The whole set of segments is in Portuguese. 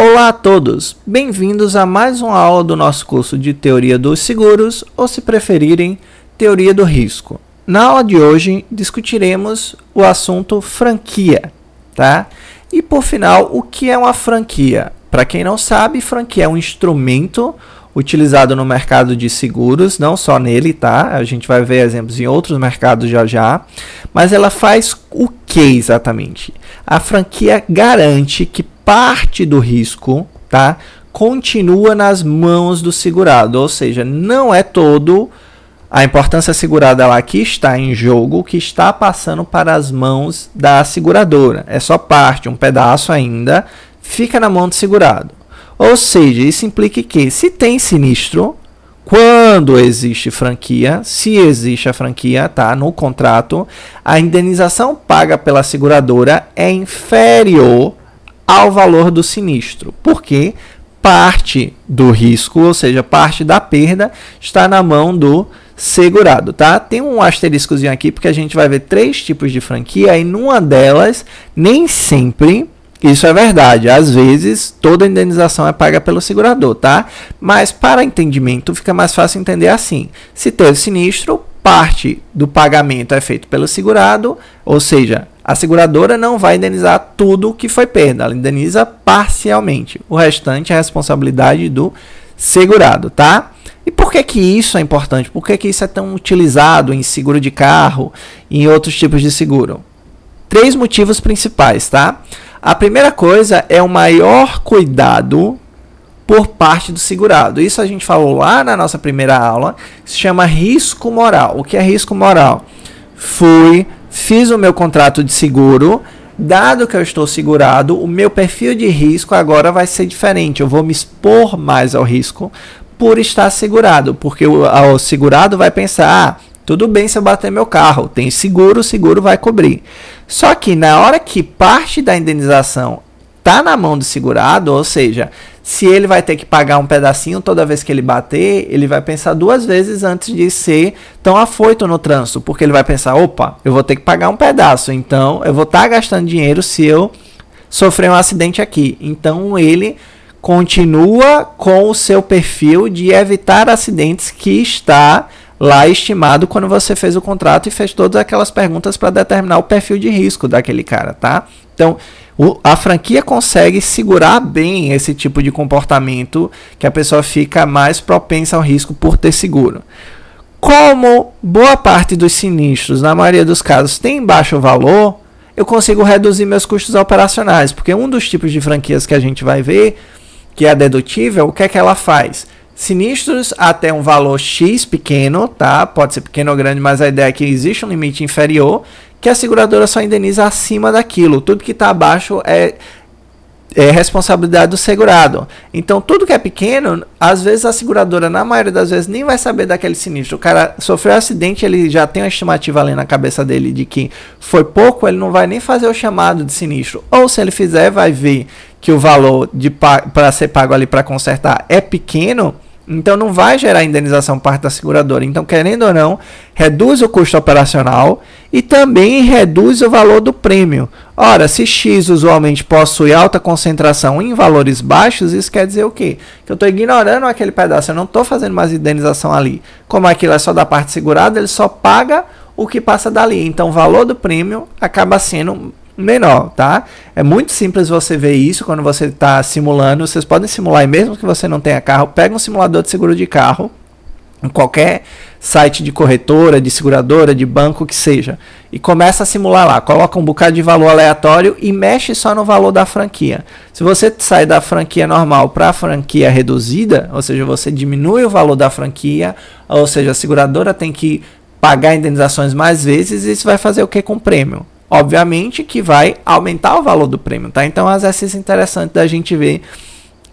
Olá a todos, bem-vindos a mais uma aula do nosso curso de Teoria dos Seguros, ou se preferirem, Teoria do Risco. Na aula de hoje, discutiremos o assunto franquia, tá? E por final, o que é uma franquia? Para quem não sabe, franquia é um instrumento utilizado no mercado de seguros, não só nele, tá? A gente vai ver exemplos em outros mercados já. Mas ela faz o que exatamente? A franquia garante que parte do risco, tá, continua nas mãos do segurado, ou seja, não é todo a importância segurada lá que está em jogo, que está passando para as mãos da seguradora. É só parte, um pedaço ainda fica na mão do segurado. Ou seja, isso implica que se tem sinistro, quando existe franquia, se existe a franquia, tá, no contrato, a indenização paga pela seguradora é inferior ao valor do sinistro, porque parte do risco, ou seja, parte da perda, está na mão do segurado, tá? Tem um asteriscozinho aqui, porque a gente vai ver 3 tipos de franquia, e numa delas, nem sempre isso é verdade. Às vezes, toda a indenização é paga pelo segurador, tá? Mas, para entendimento, fica mais fácil entender assim. Se teve sinistro, parte do pagamento é feito pelo segurado, ou seja, a seguradora não vai indenizar tudo o que foi perda, ela indeniza parcialmente. O restante é a responsabilidade do segurado, tá? E por que que isso é importante? Por que que isso é tão utilizado em seguro de carro e em outros tipos de seguro? 3 motivos principais, tá? A primeira coisa é o maior cuidado por parte do segurado. Isso a gente falou lá na nossa primeira aula, se chama risco moral. O que é risco moral? Fiz o meu contrato de seguro, dado que eu estou segurado, o meu perfil de risco agora vai ser diferente. Eu vou me expor mais ao risco por estar segurado, porque o segurado vai pensar, tudo bem se eu bater meu carro, tem seguro, o seguro vai cobrir. Só que na hora que parte da indenização está na mão do segurado, ou seja, se ele vai ter que pagar um pedacinho toda vez que ele bater, ele vai pensar 2 vezes antes de ser tão afoito no trânsito, porque ele vai pensar, opa, eu vou ter que pagar um pedaço, então eu vou estar gastando dinheiro se eu sofrer um acidente aqui. Então ele continua com o seu perfil de evitar acidentes que está lá estimado quando você fez o contrato e fez todas aquelas perguntas para determinar o perfil de risco daquele cara, tá? Então, a franquia consegue segurar bem esse tipo de comportamento que a pessoa fica mais propensa ao risco por ter seguro. Como boa parte dos sinistros, na maioria dos casos, tem baixo valor, eu consigo reduzir meus custos operacionais, porque um dos tipos de franquias que a gente vai ver, que é a dedutível, o que é que ela faz? Sinistros até um valor X pequeno, tá? Pode ser pequeno ou grande, mas a ideia é que existe um limite inferior, que a seguradora só indeniza acima daquilo. Tudo que está abaixo é responsabilidade do segurado. Então, tudo que é pequeno, às vezes a seguradora, na maioria das vezes, nem vai saber daquele sinistro. O cara sofreu um acidente, ele já tem uma estimativa ali na cabeça dele de que foi pouco, ele não vai nem fazer o chamado de sinistro. Ou se ele fizer, vai ver que o valor para ser pago ali para consertar é pequeno, então não vai gerar indenização por parte da seguradora. Então, querendo ou não, reduz o custo operacional e também reduz o valor do prêmio. Ora, se X usualmente possui alta concentração em valores baixos, isso quer dizer o quê? Que eu estou ignorando aquele pedaço, eu não estou fazendo mais indenização ali. Como aquilo é só da parte segurada, ele só paga o que passa dali. Então, o valor do prêmio acaba sendo menor, tá? É muito simples você ver isso quando você está simulando. Vocês podem simular, e mesmo que você não tenha carro, pega um simulador de seguro de carro em qualquer site de corretora, de seguradora, de banco, que seja, e começa a simular lá, coloca um bocado de valor aleatório e mexe só no valor da franquia. Se você sai da franquia normal para a franquia reduzida, ou seja, você diminui o valor da franquia, ou seja, a seguradora tem que pagar indenizações mais vezes, e isso vai fazer o que com o prêmio? Obviamente que vai aumentar o valor do prêmio, tá? Então, é um exercício interessante da gente ver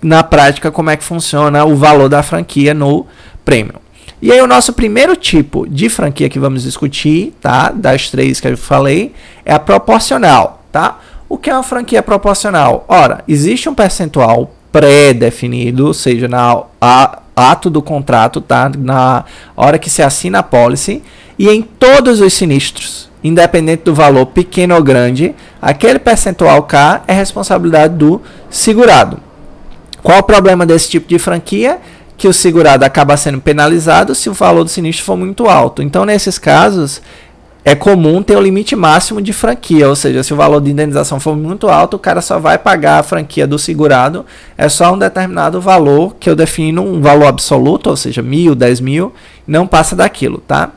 na prática como é que funciona o valor da franquia no prêmio. E aí, o nosso primeiro tipo de franquia que vamos discutir, tá? Das 3 que eu falei, é a proporcional, tá? O que é uma franquia proporcional? Ora, existe um percentual pré-definido, ou seja, na ato do contrato, tá? Na hora que se assina a policy, e em todos os sinistros, independente do valor pequeno ou grande, aquele percentual K é responsabilidade do segurado. Qual o problema desse tipo de franquia? Que o segurado acaba sendo penalizado se o valor do sinistro for muito alto. Então, nesses casos, é comum ter o limite máximo de franquia, ou seja, se o valor de indenização for muito alto, o cara só vai pagar a franquia do segurado, é só um determinado valor que eu defino, um valor absoluto, ou seja, 1.000, 10.000, não passa daquilo, tá?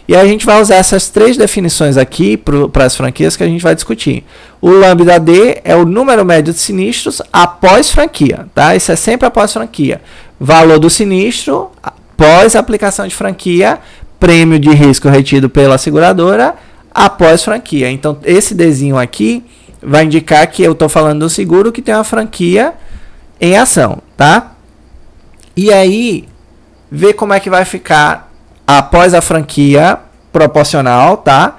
E aí a gente vai usar essas três definições aqui para as franquias que a gente vai discutir. O lambda D é o número médio de sinistros após franquia, tá? Isso é sempre após franquia. Valor do sinistro após aplicação de franquia, prêmio de risco retido pela seguradora após franquia. Então, esse Dzinho aqui vai indicar que eu estou falando do seguro que tem uma franquia em ação, tá? E aí, ver como é que vai ficar após a franquia proporcional, tá?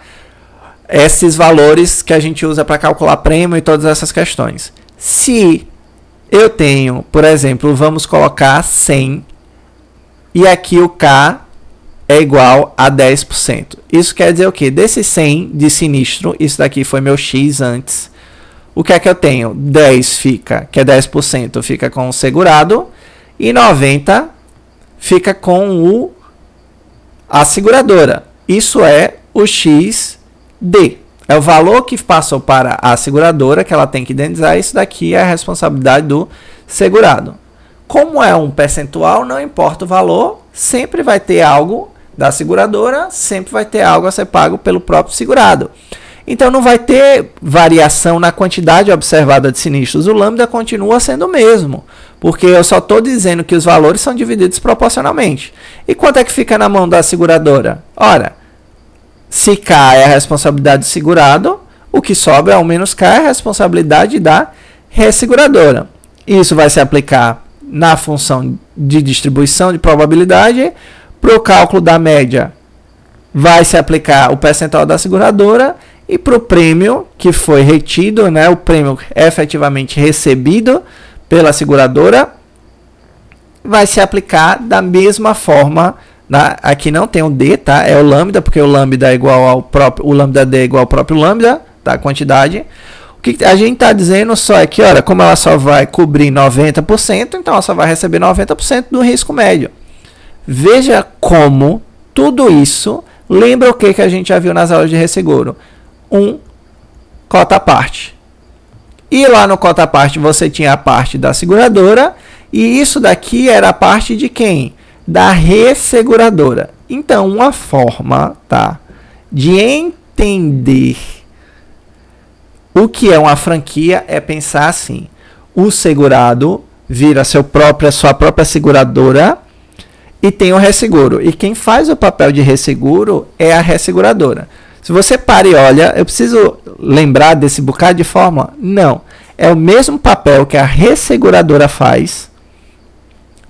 Esses valores que a gente usa para calcular prêmio e todas essas questões. Se eu tenho, por exemplo, vamos colocar 100 e aqui o K é igual a 10%. Isso quer dizer o quê? Desse 100 de sinistro, isso daqui foi meu X antes. O que é que eu tenho? 10 fica, que é 10%, fica com o segurado e 90 fica com a seguradora. Isso é o XD. É o valor que passou para a seguradora, que ela tem que indenizar. Isso daqui é a responsabilidade do segurado. Como é um percentual, não importa o valor, sempre vai ter algo da seguradora, sempre vai ter algo a ser pago pelo próprio segurado. Então não vai ter variação na quantidade observada de sinistros. O lambda continua sendo o mesmo, porque eu só estou dizendo que os valores são divididos proporcionalmente. E quanto é que fica na mão da seguradora? Ora, se K é a responsabilidade do segurado, o que sobra ao menos K é a responsabilidade da resseguradora. Isso vai se aplicar na função de distribuição de probabilidade. Para o cálculo da média, vai se aplicar o percentual da seguradora. E para o prêmio que foi retido, né, o prêmio efetivamente recebido pela seguradora, vai se aplicar da mesma forma. Aqui não tem o D, tá? É o lambda, porque o lambda é igual ao próprio, o lambda D é igual ao próprio lambda, tá? A quantidade. O que a gente está dizendo só é que, olha, como ela só vai cobrir 90%, então ela só vai receber 90% do risco médio. Veja como tudo isso lembra o que a gente já viu nas aulas de resseguro. Cota à parte. E lá no cota à parte você tinha a parte da seguradora, e isso daqui era a parte de quem? Da resseguradora. Então, uma forma, tá, de entender o que é uma franquia é pensar assim: o segurado vira sua própria seguradora e tem o resseguro. E quem faz o papel de resseguro é a resseguradora. Se você para e olha, eu preciso lembrar desse bocado de fórmula? Não. É o mesmo papel que a resseguradora faz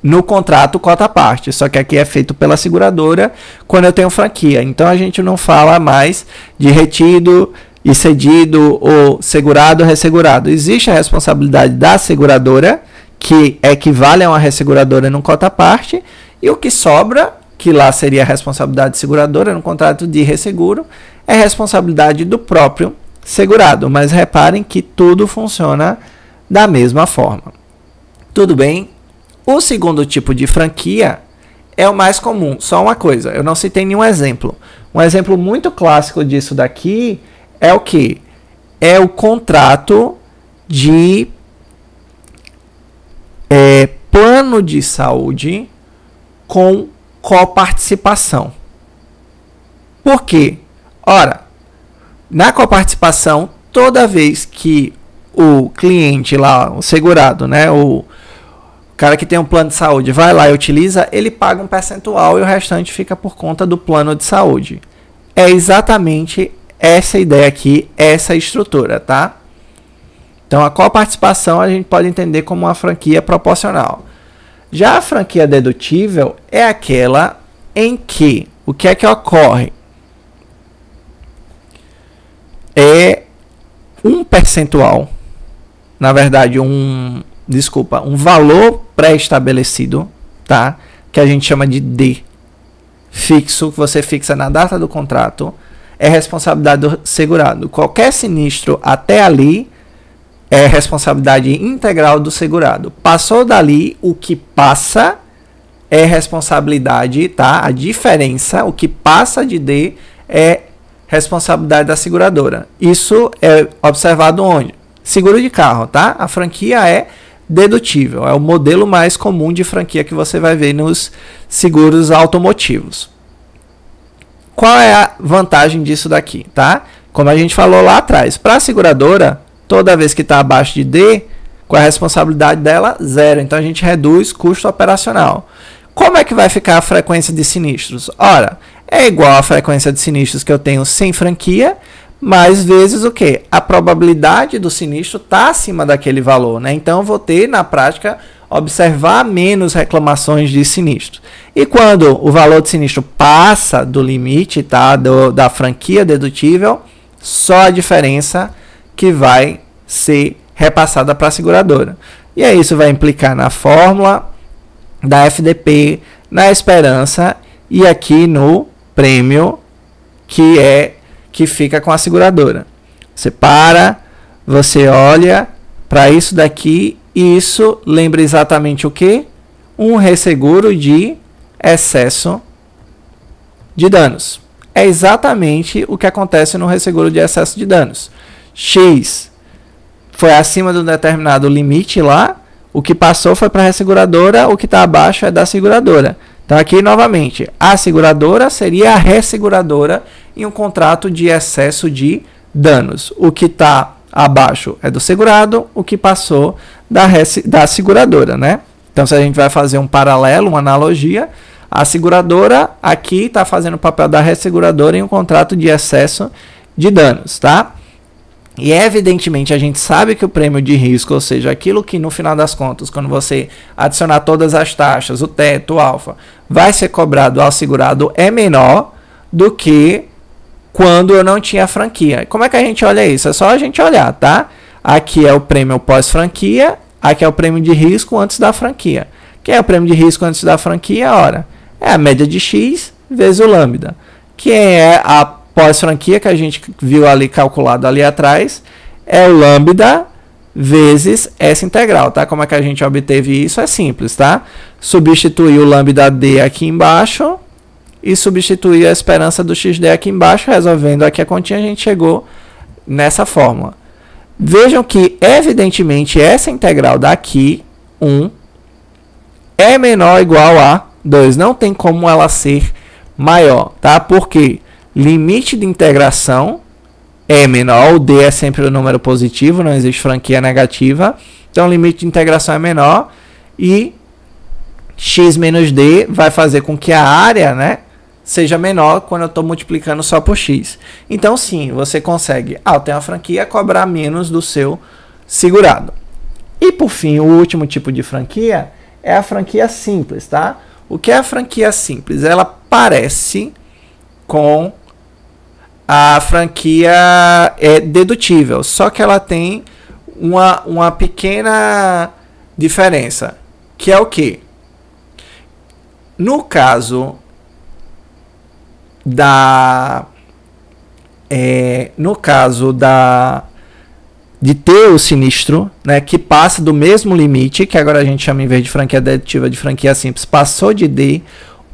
no contrato cota à parte, só que aqui é feito pela seguradora quando eu tenho franquia. Então a gente não fala mais de retido e cedido ou segurado ou ressegurado. Existe a responsabilidade da seguradora, que equivale a uma resseguradora no cota à parte, e o que sobra, que lá seria a responsabilidade seguradora no contrato de resseguro, é responsabilidade do próprio segurado. Mas reparem que tudo funciona da mesma forma. Tudo bem? O segundo tipo de franquia é o mais comum. Só uma coisa, eu não citei nenhum exemplo. Um exemplo muito clássico disso daqui é o que? É o contrato de plano de saúde com coparticipação. Por quê? Ora, na coparticipação, toda vez que o cliente lá, o segurado, né, o cara que tem um plano de saúde vai lá e utiliza, ele paga um percentual e o restante fica por conta do plano de saúde. É exatamente essa ideia aqui, essa estrutura, tá? Então, a coparticipação a gente pode entender como uma franquia proporcional. Já a franquia dedutível é aquela em que o que é que ocorre? É um percentual, na verdade um valor pré-estabelecido, tá? Que a gente chama de D fixo, que você fixa na data do contrato, é responsabilidade do segurado. Qualquer sinistro até ali é responsabilidade integral do segurado. Passou dali, o que passa é responsabilidade, tá? A diferença, o que passa de D é responsabilidade da seguradora. Isso é observado onde? Seguro de carro, tá? A franquia é dedutível, é o modelo mais comum de franquia que você vai ver nos seguros automotivos. Qual é a vantagem disso daqui, tá? Como a gente falou lá atrás, para a seguradora, toda vez que está abaixo de D, com a responsabilidade dela, zero. Então a gente reduz custo operacional. Como é que vai ficar a frequência de sinistros? Ora, é igual à frequência de sinistros que eu tenho sem franquia, mais vezes o quê? A probabilidade do sinistro está acima daquele valor, né? Então eu vou ter, na prática, observar menos reclamações de sinistro. E quando o valor de sinistro passa do limite, tá? Da franquia dedutível, só a diferença que vai ser repassada para a seguradora. E aí isso vai implicar na fórmula da FDP, na esperança e aqui no prêmio que fica com a seguradora. Você para, você olha para isso daqui e isso lembra exatamente o que? Um resseguro de excesso de danos. É exatamente o que acontece no resseguro de excesso de danos. X foi acima de um determinado limite lá, o que passou foi para a resseguradora, o que está abaixo é da seguradora. Então aqui novamente, a seguradora seria a resseguradora em um contrato de excesso de danos. O que está abaixo é do segurado, o que passou da seguradora, né? Então se a gente vai fazer um paralelo, uma analogia, a seguradora aqui está fazendo o papel da resseguradora em um contrato de excesso de danos, tá? E evidentemente a gente sabe que o prêmio de risco, ou seja, aquilo que no final das contas, quando você adicionar todas as taxas, o teto, o alfa, vai ser cobrado ao segurado é menor do que quando eu não tinha franquia. Como é que a gente olha isso? É só a gente olhar, tá? Aqui é o prêmio pós-franquia, aqui é o prêmio de risco antes da franquia. Que é o prêmio de risco antes da franquia? Ora, é a média de X vezes o lambda. Que é a pós-franquia que a gente viu ali calculado ali atrás, é o lambda vezes essa integral, tá? Como é que a gente obteve isso? É simples, tá? Substituir o lambda D aqui embaixo e substituir a esperança do XD aqui embaixo, resolvendo aqui a continha, a gente chegou nessa fórmula. Vejam que, evidentemente, essa integral daqui, 1, é menor ou igual a 2. Não tem como ela ser maior, tá? Porque limite de integração é menor, o D é sempre o número positivo, não existe franquia negativa. Então, o limite de integração é menor e X menos D vai fazer com que a área, né, seja menor quando eu estou multiplicando só por X. Então, sim, você consegue, ao ter uma franquia, cobrar menos do seu segurado. E, por fim, o último tipo de franquia é a franquia simples, tá? O que é a franquia simples? Ela parece com a franquia dedutível, só que ela tem uma pequena diferença, que é o quê? No caso de ter o sinistro, né, que passa do mesmo limite, que agora a gente chama, em vez de franquia dedutível, de franquia simples, passou de D,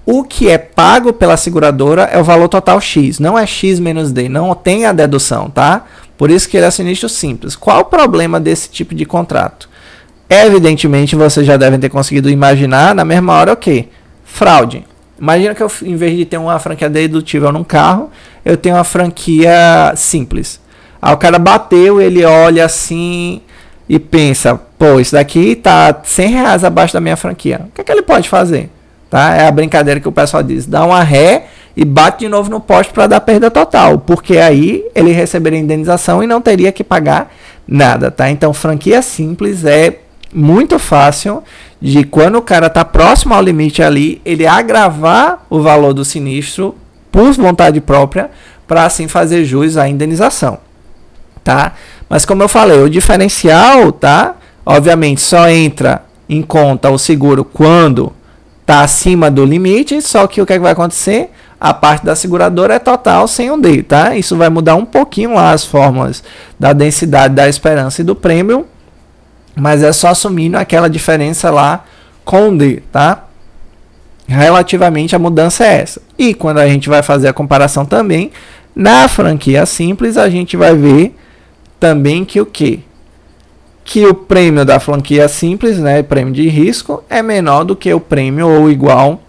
o que é pago pela seguradora é o valor total X, não é X menos D, não tem a dedução, tá? Por isso que ele é sinistro simples. Qual o problema desse tipo de contrato? Evidentemente, vocês já devem ter conseguido imaginar, na mesma hora, o quê? Fraude. Imagina que eu, em vez de ter uma franquia dedutível num carro, eu tenho uma franquia simples. Aí o cara bateu, ele olha assim e pensa, pô, isso daqui tá R$100 abaixo da minha franquia. O que é que ele pode fazer? Tá? É a brincadeira que o pessoal diz. Dá uma ré e bate de novo no poste para dar perda total. Porque aí ele receberia indenização e não teria que pagar nada. Tá? Então, franquia simples é muito fácil de, quando o cara está próximo ao limite ali, ele agravar o valor do sinistro por vontade própria para assim fazer jus à indenização. Tá? Mas como eu falei, o diferencial, tá? Obviamente só entra em conta o seguro quando está acima do limite, só que o que é que vai acontecer? a parte da seguradora é total sem um D, tá? Isso vai mudar um pouquinho lá as fórmulas da densidade da esperança e do prêmio, mas é só assumindo aquela diferença lá com um D, tá? Relativamente a mudança é essa. E quando a gente vai fazer a comparação também, na franquia simples, a gente vai ver também que o quê? Que o prêmio da franquia simples, né, prêmio de risco, é menor do que o prêmio ou igual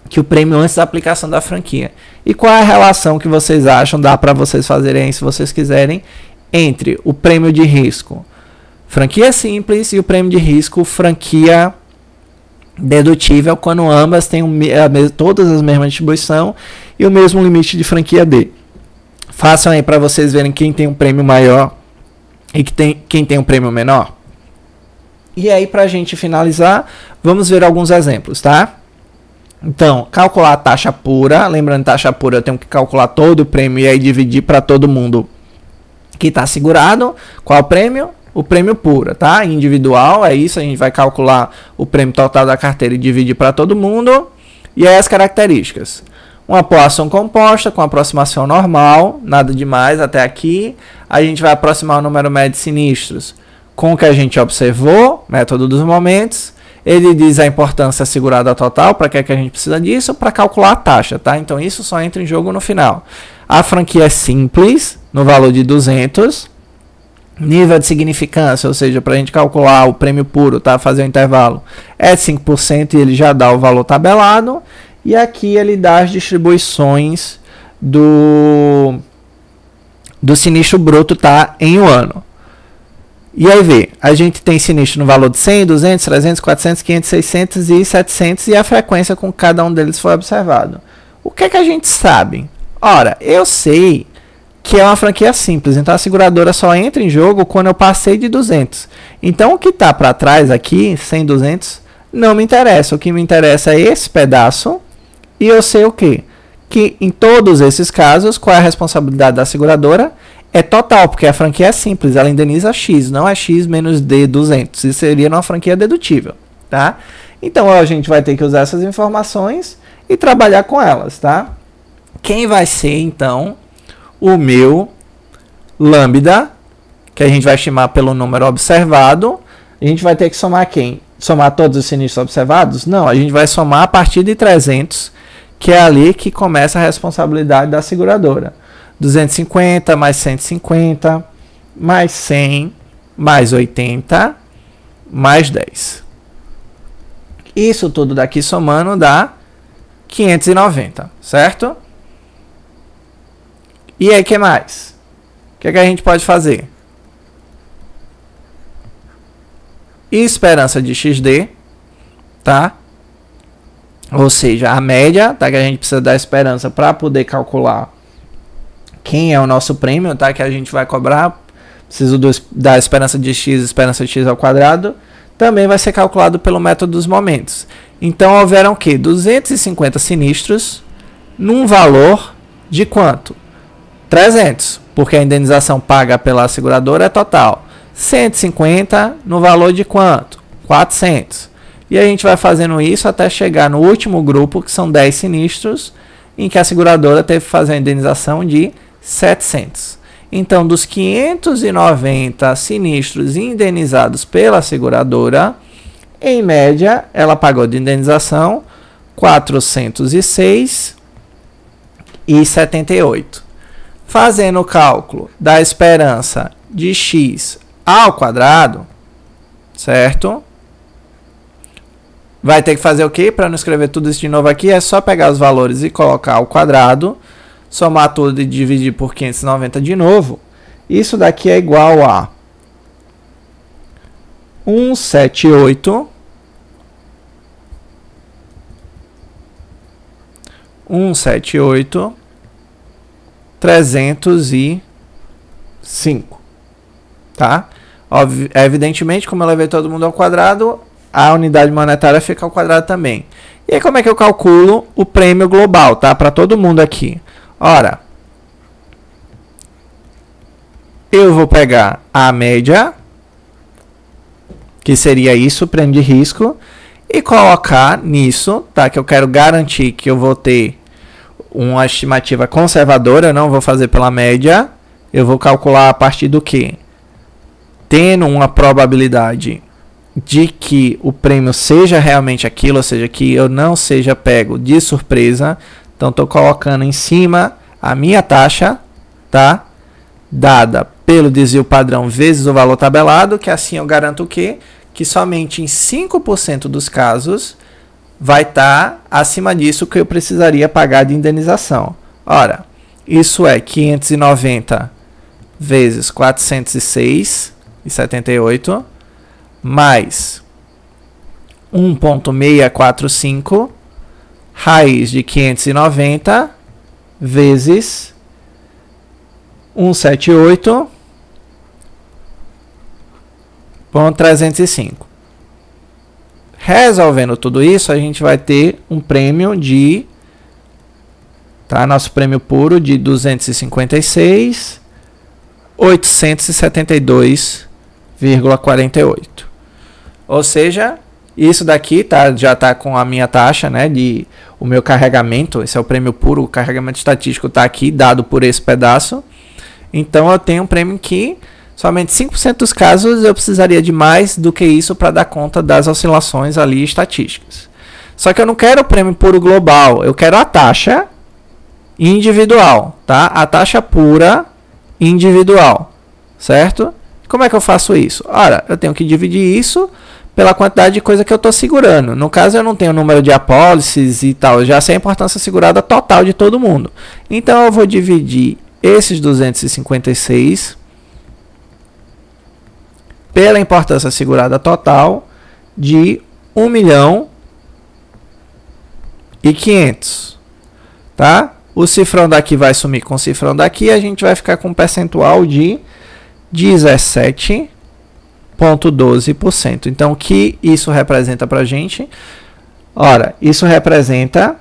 que o prêmio antes da aplicação da franquia. E qual é a relação que vocês acham, dá para vocês fazerem, se vocês quiserem, entre o prêmio de risco franquia simples e o prêmio de risco franquia dedutível, quando ambas têm todas as mesmas distribuição e o mesmo limite de franquia D. Façam aí para vocês verem quem tem um prêmio maior e quem tem um prêmio menor. E aí, para a gente finalizar, vamos ver alguns exemplos, tá? Então, calcular a taxa pura. Lembrando, taxa pura eu tenho que calcular todo o prêmio e aí dividir para todo mundo que está segurado. Qual o prêmio? O prêmio pura, tá? Individual, é isso. A gente vai calcular o prêmio total da carteira e dividir para todo mundo. E aí as características. Uma população composta com aproximação normal, nada demais até aqui. A gente vai aproximar o número médio de sinistros com o que a gente observou, método dos momentos. Ele diz a importância assegurada total, para que a gente precisa disso? Para calcular a taxa, tá? Então isso só entra em jogo no final. A franquia é simples, no valor de 200. Nível de significância, ou seja, para a gente calcular o prêmio puro, tá? Fazer o intervalo, é 5% e ele já dá o valor tabelado. E aqui ele dá as distribuições do sinistro bruto, tá? Em um ano. E aí vê, a gente tem sinistro no valor de 100, 200, 300, 400, 500, 600 e 700 e a frequência com que cada um deles foi observado. O que é que a gente sabe? Ora, eu sei que é uma franquia simples, então a seguradora só entra em jogo quando eu passei de 200. Então o que está para trás aqui, 100, 200, não me interessa. O que me interessa é esse pedaço e eu sei o quê? Que em todos esses casos, qual é a responsabilidade da seguradora? É total, porque a franquia é simples, ela indeniza X, não é X menos D 200. Isso seria uma franquia dedutível, tá? Então a gente vai ter que usar essas informações e trabalhar com elas, tá? Quem vai ser então o meu lambda, que a gente vai estimar pelo número observado? A gente vai ter que somar quem? Somar todos os sinistros observados? Não, a gente vai somar a partir de 300, que é ali que começa a responsabilidade da seguradora. 250 mais 150 mais 100 mais 80 mais 10. Isso tudo daqui somando dá 590, certo? E aí, o que mais? O que é que a gente pode fazer? Esperança de XD, tá? Ou seja, a média, tá? Que a gente precisa da esperança para poder calcular quem é o nosso prêmio, tá? Que a gente vai cobrar. Preciso da esperança de x, esperança de x ao quadrado. Também vai ser calculado pelo método dos momentos. Então, houveram o quê? 250 sinistros num valor de quanto? 300, porque a indenização paga pela seguradora é total. 150 no valor de quanto? 400. E a gente vai fazendo isso até chegar no último grupo, que são 10 sinistros, em que a seguradora teve que fazer a indenização de 700. Então, dos 590 sinistros indenizados pela seguradora, em média, ela pagou de indenização 406,78. Fazendo o cálculo da esperança de x ao quadrado, certo? Vai ter que fazer o quê? Para não escrever tudo isso de novo aqui, é só pegar os valores e colocar ao quadrado, somar tudo e dividir por 590 de novo. Isso daqui é igual a 178 305, tá? Evidentemente, como eu levei todo mundo ao quadrado, a unidade monetária fica ao quadrado também. E aí, como é que eu calculo o prêmio global, tá? Para todo mundo aqui. Ora, eu vou pegar a média, que seria isso, o prêmio de risco, e colocar nisso, tá? Que eu quero garantir que eu vou ter uma estimativa conservadora, eu não vou fazer pela média, eu vou calcular a partir do quê? Tendo uma probabilidade de que o prêmio seja realmente aquilo, ou seja, que eu não seja pego de surpresa. Então, estou colocando em cima a minha taxa, tá? Dada pelo desvio padrão vezes o valor tabelado, que assim eu garanto o quê? Que somente em 5% dos casos vai estar acima disso que eu precisaria pagar de indenização. Ora, isso é 590 vezes 406,78 mais 1,645 raiz de 590 vezes 178,305. Resolvendo tudo isso, a gente vai ter um prêmio de, tá, nosso prêmio puro de 256.872,48. Ou seja, isso daqui tá, já está com a minha taxa, né, de o meu carregamento. Esse é o prêmio puro, o carregamento estatístico está aqui dado por esse pedaço. Então eu tenho um prêmio que somente 5% dos casos eu precisaria de mais do que isso para dar conta das oscilações ali estatísticas. Só que eu não quero o prêmio puro global, eu quero a taxa individual, tá? A taxa pura individual, certo? Como é que eu faço isso? Ora, eu tenho que dividir isso pela quantidade de coisa que eu estou segurando. No caso, eu não tenho o número de apólices e tal, eu já sei a importância segurada total de todo mundo. Então, eu vou dividir esses 256 pela importância segurada total de 1.500.000, tá? O cifrão daqui vai sumir com o cifrão daqui, a gente vai ficar com um percentual de 17,12%. Então, o que isso representa para a gente? Ora, isso representa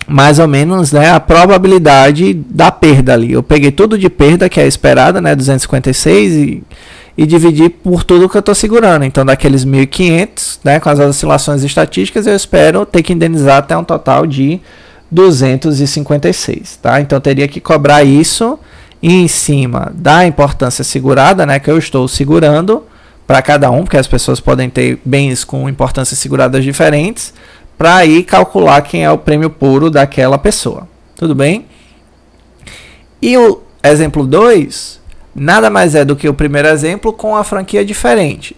mais ou menos, né, a probabilidade da perda ali. Eu peguei tudo de perda, que é esperada, né, 256, e dividi por tudo que eu estou segurando. Então, daqueles 1.500, né, com as oscilações estatísticas, eu espero ter que indenizar até um total de 256, tá? Então, eu teria que cobrar isso em cima da importância segurada, né, que eu estou segurando para cada um, porque as pessoas podem ter bens com importâncias seguradas diferentes, para aí calcular quem é o prêmio puro daquela pessoa. Tudo bem? E o exemplo 2 nada mais é do que o primeiro exemplo com a franquia diferente.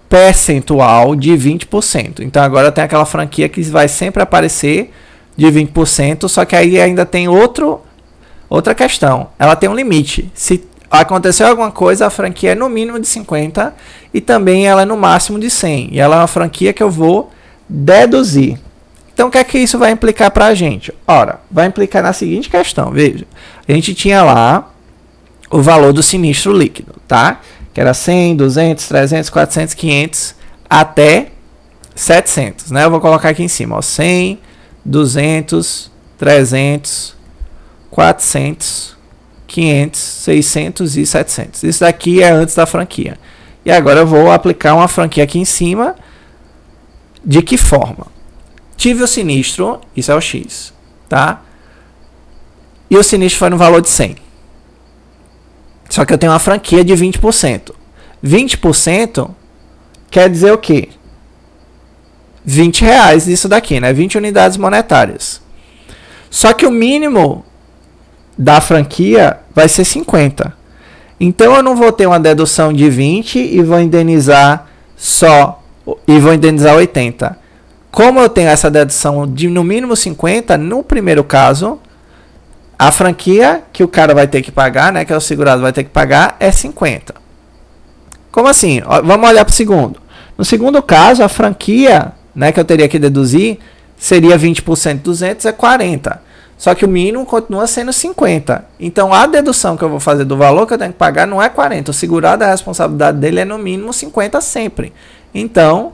Percentual de 20%. Então agora tem aquela franquia que vai sempre aparecer de 20%, só que aí ainda tem outra questão. Ela tem um limite. Se aconteceu alguma coisa, a franquia é no mínimo de 50 e também ela é no máximo de 100. E ela é uma franquia que eu vou deduzir. Então o que é que isso vai implicar para a gente? Ora, vai implicar na seguinte questão. Veja, a gente tinha lá o valor do sinistro líquido, tá? Que era 100, 200, 300, 400, 500 até 700, né? Eu vou colocar aqui em cima, ó, 100, 200, 300, 400, 500, 600 e 700. Isso daqui é antes da franquia. E agora eu vou aplicar uma franquia aqui em cima. De que forma? Tive o sinistro, isso é o X, tá? E o sinistro foi no valor de 100. Só que eu tenho uma franquia de 20%. 20% quer dizer o quê? R$20 isso daqui, né? 20 unidades monetárias. Só que o mínimo da franquia vai ser 50. Então eu não vou ter uma dedução de 20 e vou indenizar 80. Como eu tenho essa dedução de no mínimo 50, no primeiro caso, a franquia que o cara vai ter que pagar, né, que é o segurado vai ter que pagar, é 50. Como assim? Vamos olhar para o segundo. No segundo caso, a franquia, né, que eu teria que deduzir seria 20% de 200, é 40. Só que o mínimo continua sendo 50. Então, a dedução que eu vou fazer do valor que eu tenho que pagar não é 40. O segurado, a responsabilidade dele é no mínimo 50 sempre. Então,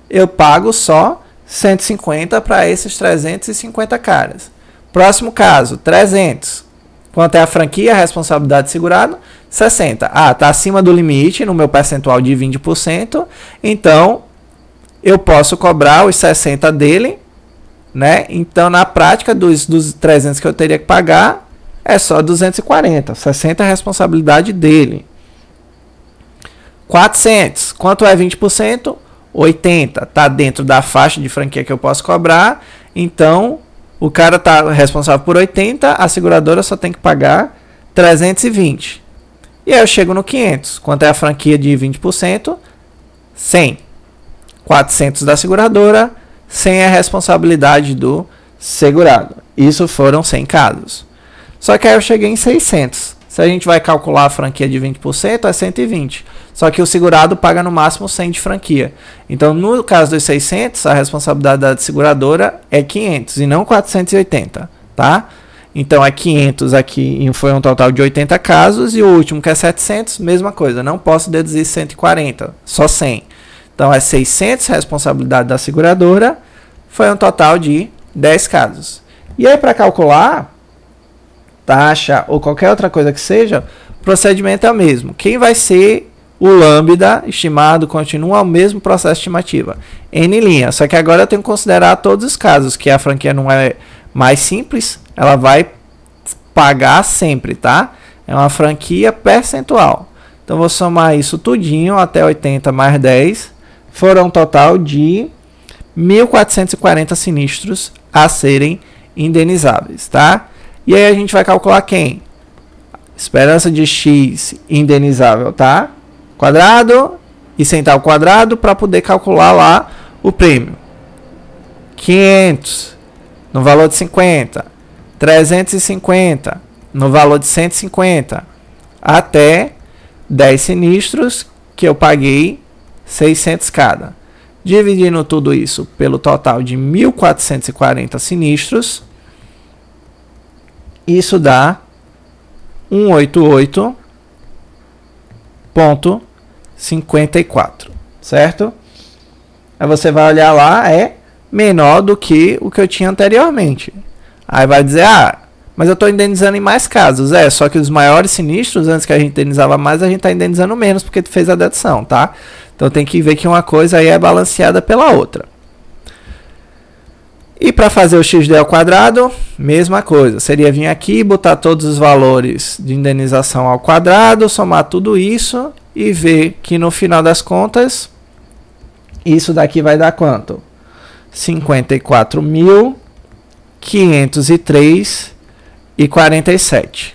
eu pago só 150 para esses 350 caras. Próximo caso, 300. Quanto é a franquia, a responsabilidade do segurado? 60. Ah, está acima do limite no meu percentual de 20%. Então, eu posso cobrar os 60 dele né? Então, na prática, dos 300 que eu teria que pagar, é só 240. 60 é a responsabilidade dele. 400. Quanto é 20%? 80. Está dentro da faixa de franquia que eu posso cobrar. Então, o cara está responsável por 80, a seguradora só tem que pagar 320. E aí eu chego no 500. Quanto é a franquia de 20%? 100. 400 da seguradora, 100 é a responsabilidade do segurado. Isso foram 100 casos. Só que aí eu cheguei em 600. Se a gente vai calcular a franquia de 20%, é 120. Só que o segurado paga no máximo 100 de franquia. Então, no caso dos 600, a responsabilidade da seguradora é 500 e não 480, tá? Então, é 500 aqui, foi um total de 80 casos. E o último, que é 700, mesma coisa. Não posso deduzir 140, só 100. Então, é 600 responsabilidade da seguradora. Foi um total de 10 casos. E aí, para calcular taxa ou qualquer outra coisa que seja, o procedimento é o mesmo. Quem vai ser o lambda estimado continua o mesmo processo de estimativa. N', só que agora eu tenho que considerar todos os casos, que a franquia não é mais simples, ela vai pagar sempre, tá? É uma franquia percentual. Então, vou somar isso tudinho até 80 mais 10. Foram um total de 1.440 sinistros a serem indenizáveis, tá? E aí a gente vai calcular quem? Esperança de X indenizável, tá? Quadrado e centavo quadrado para poder calcular lá o prêmio. 500 no valor de 50, 350 no valor de 150, até 10 sinistros que eu paguei 600 cada. Dividindo tudo isso pelo total de 1.440 sinistros, isso dá 188,54, certo? Aí você vai olhar lá, é menor do que o que eu tinha anteriormente. Aí vai dizer, mas eu estou indenizando em mais casos. Só que os maiores sinistros, antes que a gente indenizava mais, a gente está indenizando menos porque tu fez a dedução, tá? Então tem que ver que uma coisa aí é balanceada pela outra. E para fazer o XD ao quadrado, mesma coisa. Seria vir aqui, botar todos os valores de indenização ao quadrado, somar tudo isso e ver que no final das contas, isso daqui vai dar quanto? 54.503,47,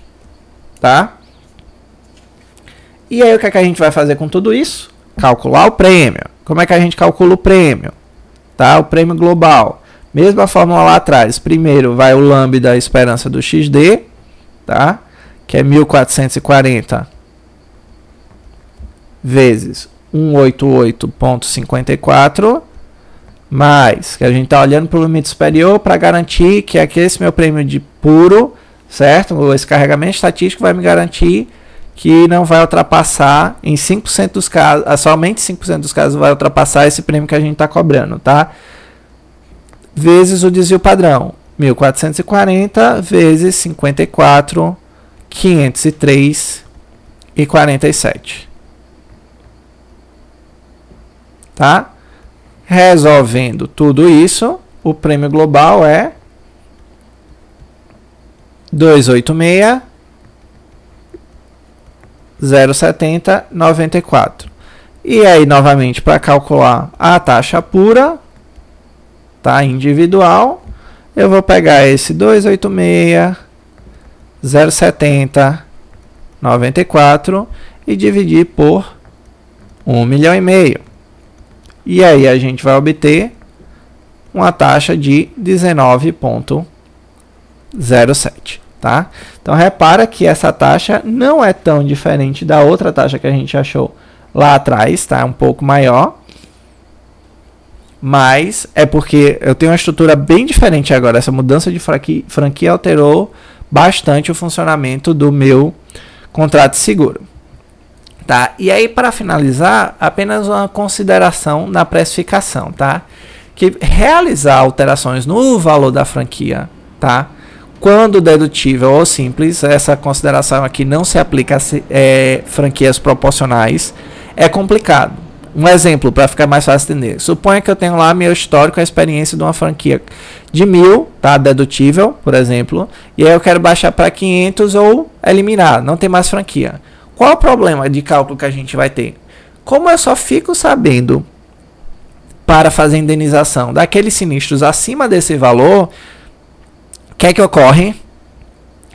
tá? E aí o que é que a gente vai fazer com tudo isso? Calcular o prêmio. Como é que a gente calcula o prêmio? Tá? O prêmio global. Mesma fórmula lá atrás. Primeiro vai o lambda da esperança do XD, tá? Que é 1.440 vezes 188,54, mais, que a gente está olhando para o limite superior para garantir que aqui esse meu prêmio de puro, certo? Esse carregamento estatístico vai me garantir que não vai ultrapassar em 5% dos casos, somente 5% dos casos vai ultrapassar esse prêmio que a gente está cobrando, tá? Vezes o desvio padrão, 1.440 vezes 54.503,47. Tá? Resolvendo tudo isso, o prêmio global é 286.070,94. E aí, novamente, para calcular a taxa pura, tá, individual, eu vou pegar esse 286.070,94 e dividir por 1,5 milhão. E aí a gente vai obter uma taxa de 19,07, tá? Então repara que essa taxa não é tão diferente da outra taxa que a gente achou lá atrás, tá? É um pouco maior. Mas é porque eu tenho uma estrutura bem diferente agora. Essa mudança de franquia alterou bastante o funcionamento do meu contrato de seguro. Tá? E aí, para finalizar, apenas uma consideração na precificação, tá? Que realizar alterações no valor da franquia, tá? Quando dedutível ou simples, essa consideração aqui não se aplica a franquias proporcionais, é complicado. Um exemplo para ficar mais fácil de entender. Suponha que eu tenho lá meu histórico, a experiência de uma franquia de 1.000, tá? Dedutível, por exemplo. E aí eu quero baixar para 500 ou eliminar, não tem mais franquia. Qual o problema de cálculo que a gente vai ter? Como eu só fico sabendo para fazer indenização daqueles sinistros acima desse valor, o que é que ocorre?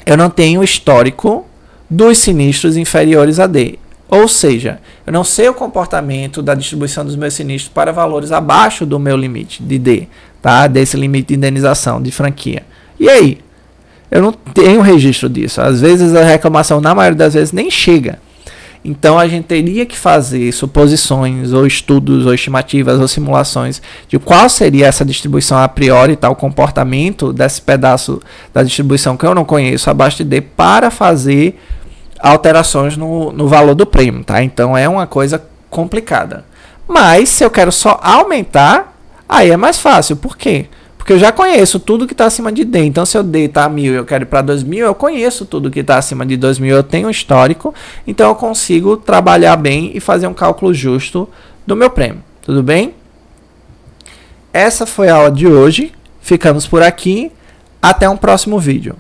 Eu não tenho histórico dos sinistros inferiores a D. Ou seja, eu não sei o comportamento da distribuição dos meus sinistros para valores abaixo do meu limite de D, tá? Desse limite de indenização de franquia. E aí? Eu não tenho registro disso. Às vezes a reclamação, na maioria das vezes, nem chega. Então a gente teria que fazer suposições, ou estudos, ou estimativas, ou simulações de qual seria essa distribuição a priori, tal comportamento desse pedaço da distribuição que eu não conheço abaixo de D, para fazer alterações no valor do prêmio, tá? Então é uma coisa complicada. Mas se eu quero só aumentar, aí é mais fácil. Por quê? Porque eu já conheço tudo que está acima de D. Então se o D está 1.000 e eu quero ir para 2.000, eu conheço tudo que está acima de 2.000, eu tenho um histórico, então eu consigo trabalhar bem e fazer um cálculo justo do meu prêmio. Tudo bem? Essa foi a aula de hoje. Ficamos por aqui. Até um próximo vídeo.